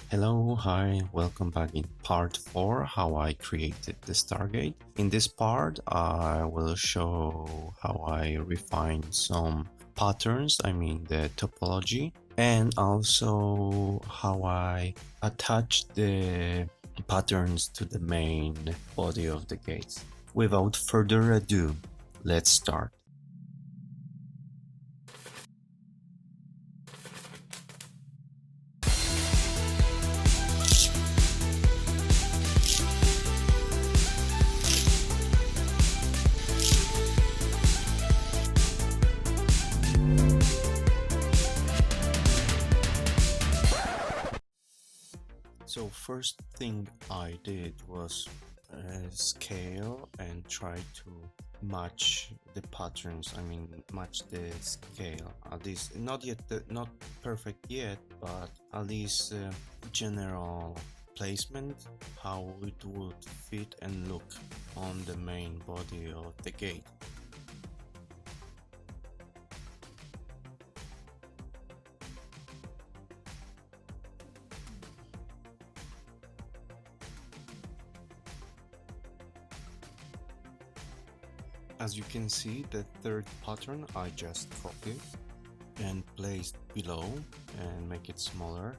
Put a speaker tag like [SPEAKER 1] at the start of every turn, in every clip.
[SPEAKER 1] Hello, hi, welcome back in part 4, how I created the Stargate. In this part, I will show how I refine some patterns, the topology, and also how I attach the patterns to the main body of the gates. Without further ado, let's start. So first thing I did was scale and try to match the patterns. Match the scale. At least not perfect yet, but at least general placement, how it would fit and look on the main body of the gate. As you can see, the third pattern I just copied and placed below and make it smaller,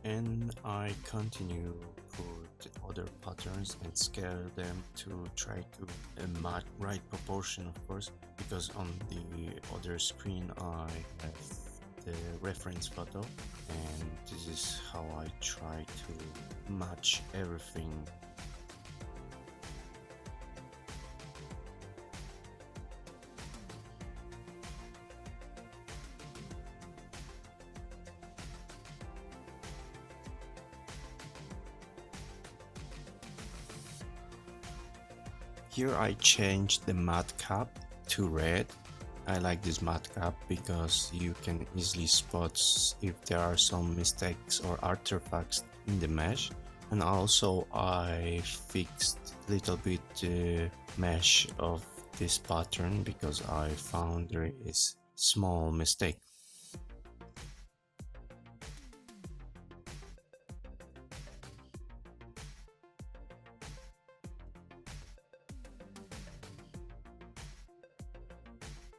[SPEAKER 1] and I continue put other patterns and scale them to try to match right proportion, of course, because on the other screen I have the reference photo, and this is how I try to match everything. Here I changed the matte cap to red. I like this matte cap because you can easily spot if there are some mistakes or artifacts in the mesh. And also I fixed a little bit the mesh of this pattern because I found there is small mistake.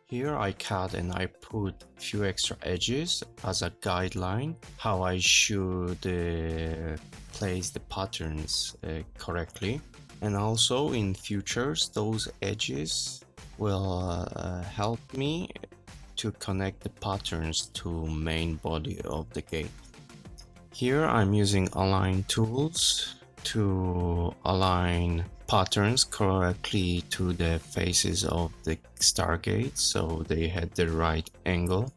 [SPEAKER 1] Here I cut and I put few extra edges as a guideline how I should place the patterns correctly, and also in futures those edges will help me to connect the patterns to main body of the gate. Here I'm using align tools to align patterns correctly to the faces of the Stargate so they had the right angle.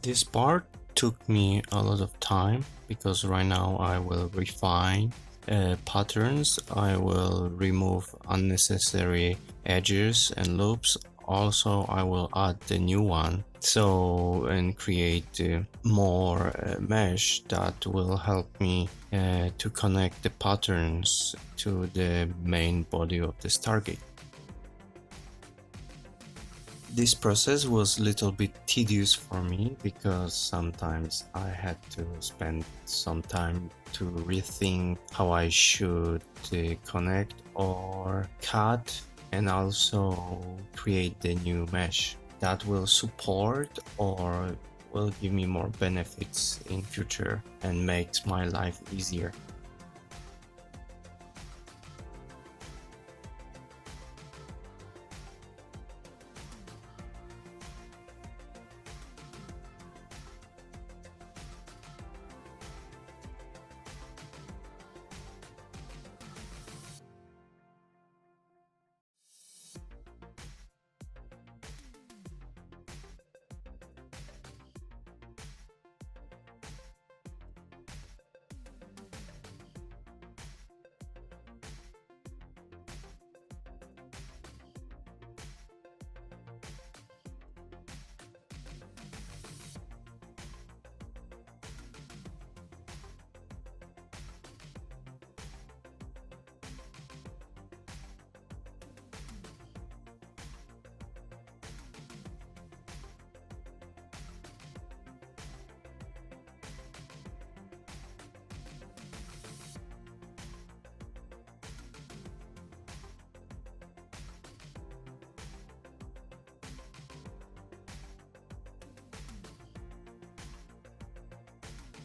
[SPEAKER 1] This part took me a lot of time because right now I will refine patterns. I will remove unnecessary edges and loops. also I will add the new one, so and create more mesh that will help me to connect the patterns to the main body of the Stargate. This process was a little bit tedious for me because sometimes I had to spend some time to rethink how I should connect or cut and also create the new mesh that will support or will give me more benefits in future and makes my life easier.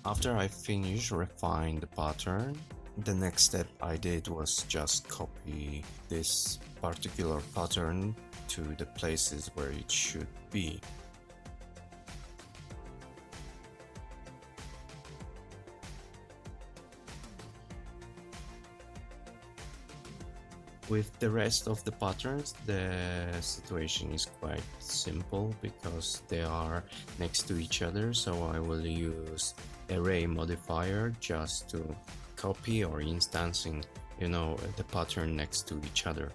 [SPEAKER 1] After I finished refine the pattern, the next step I did was just copy this particular pattern to the places where it should be. With the rest of the patterns, the situation is quite simple because they are next to each other, so I will use array modifier just to copy or instancing, the pattern next to each other.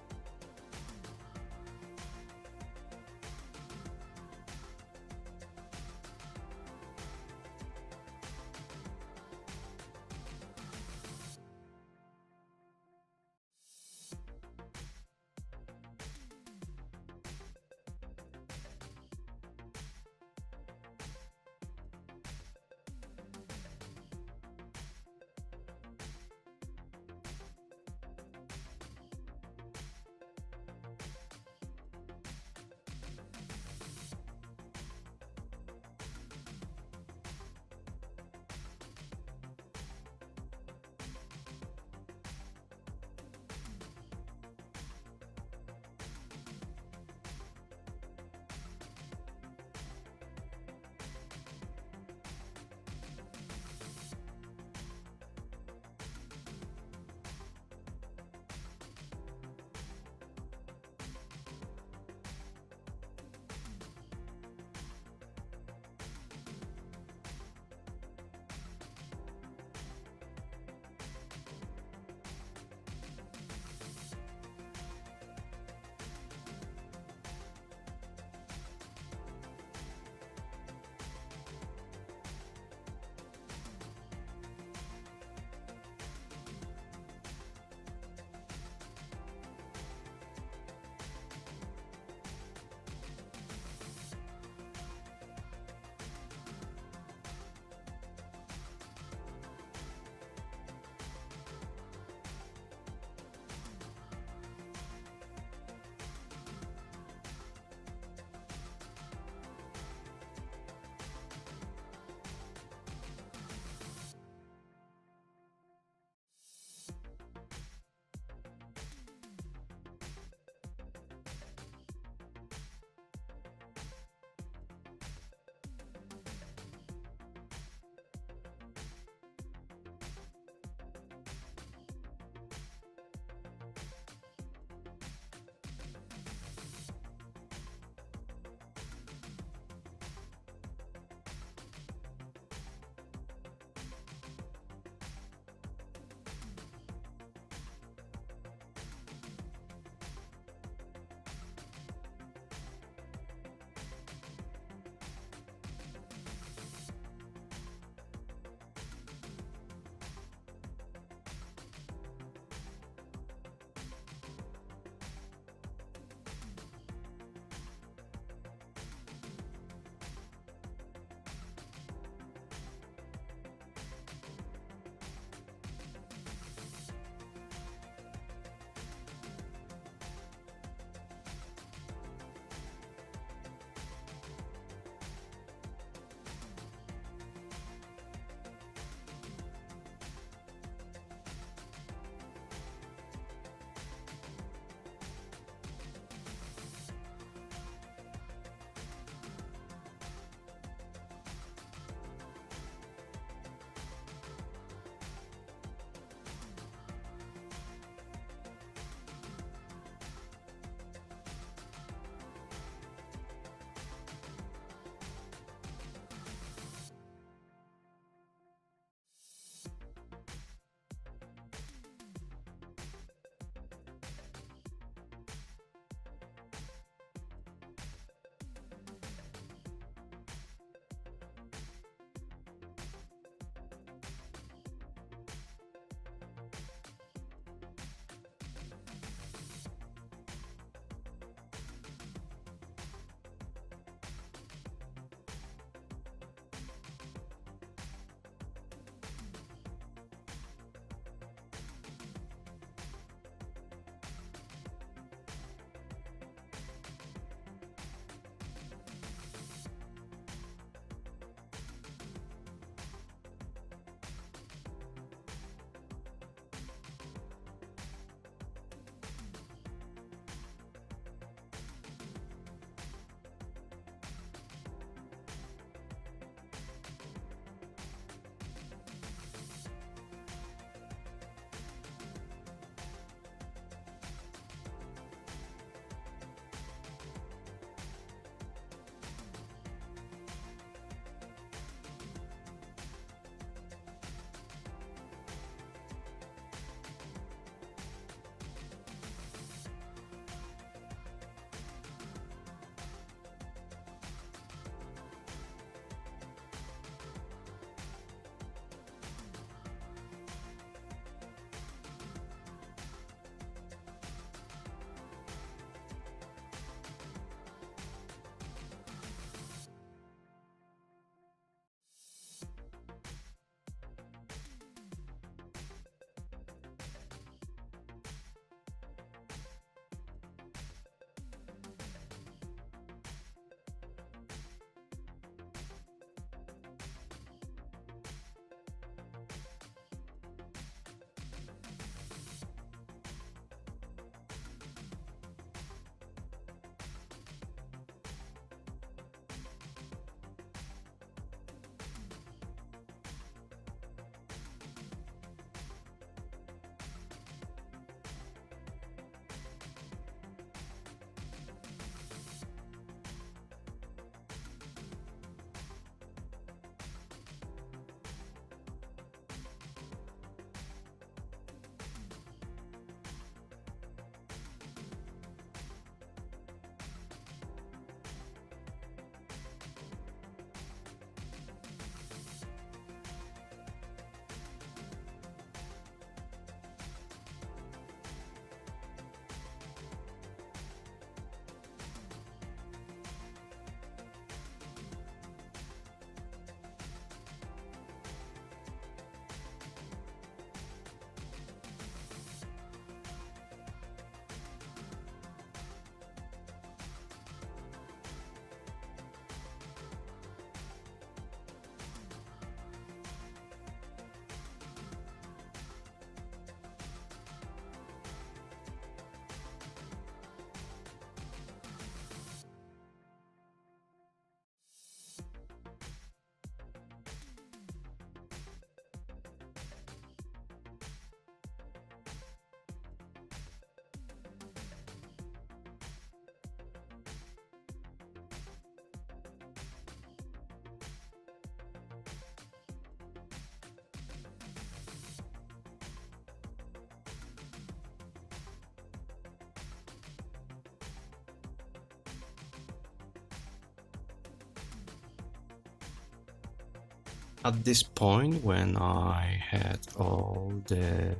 [SPEAKER 1] At this point, when I had all the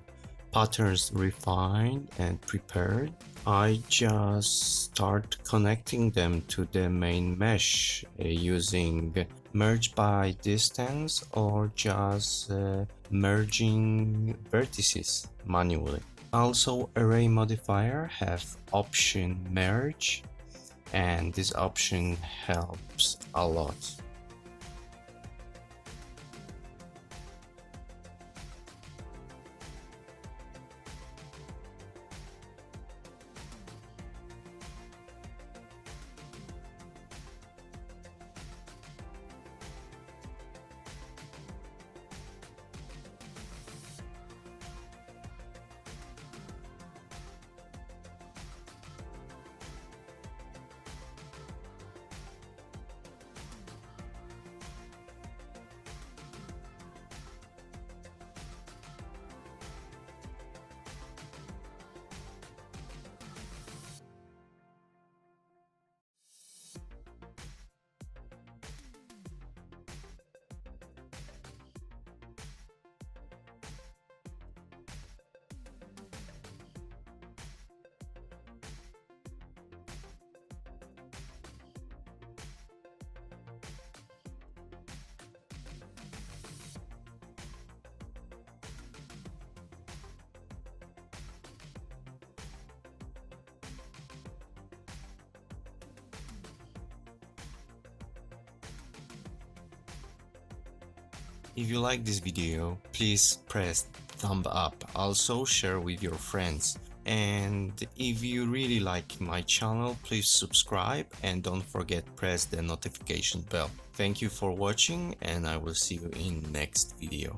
[SPEAKER 1] patterns refined and prepared, I just start connecting them to the main mesh using merge by distance or just merging vertices manually. Also, array modifier have option merge, and this option helps a lot. If you like this video, please press thumb up. Also share with your friends. And if you really like my channel, please subscribe and don't forget press the notification bell. Thank you for watching and I will see you in next video.